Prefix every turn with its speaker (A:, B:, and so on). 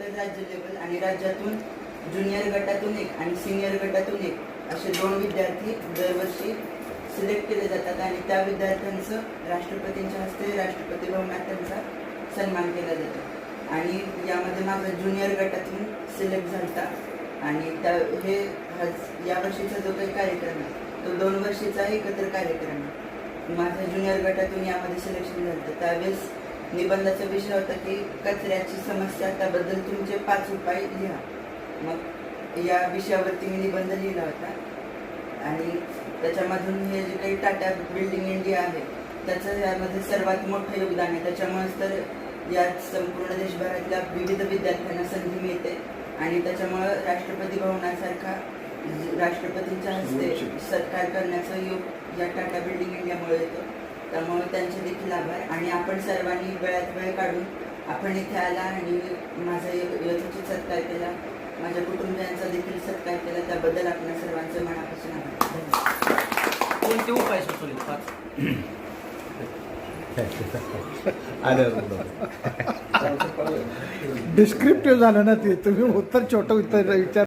A: आंतरराज्य लेवल आणि राज्यातून ज्युनियर गटातून एक आणि सिनियर गटातून एक असे 2 विद्यार्थी दरवर्षी सिलेक्ट केले जातात आणि त्या विद्यार्थ्यांचं राष्ट्रपतींच्या हस्ते राष्ट्रपती भवनात त्यांचा सन्मान केला जातो. आणि यामध्ये माझा ज्युनियर गटातून सिलेक्ट झाला आणि या वर्षीचा जो काही कार्यक्रम आहे तो 2 वर्षीचा एकत्र कार्यक्रम आहे. माझ्या ज्युनियर गटातून यामध्ये सिलेक्शन झालं. त्यावेळेस निबंधाचा विषय होता की कचऱ्याची समस्या, त्याबद्दल तुमचे 5 उपाय लिहा. मग या विषयावरती मी निबंध लिहिला होता आणि त्याच्यामधून हे जे काही टाटा बिल्डिंग इंडिया आहे त्याचं यामध्ये सर्वात मोठं योगदान आहे. त्याच्यामुळेच तर यात संपूर्ण देशभरातल्या विविध विद्यार्थ्यांना संधी मिळते आणि त्याच्यामुळं राष्ट्रपती भवनासारखा राष्ट्रपतींच्या हस्ते सत्कार करण्याचा योग या टाटा बिल्डिंग इंडियामुळे येतो. त्यामुळे त्यांचे देखील आभार. आणि आपण सर्वांनी वेळात वेळ काढून आपण इथे आला आणि माझा यथोचित सत्कार केला, माझ्या कुटुंबियांचा देखील सत्कार केला, त्याबद्दल आपण सर्वांचे मनापासून आभार.
B: कोणते उपाय सुचवले 5?
C: डिस्क्रिप्टिव्ह झालं ना ते, तुम्ही उत्तर छोटं उत्तर विचार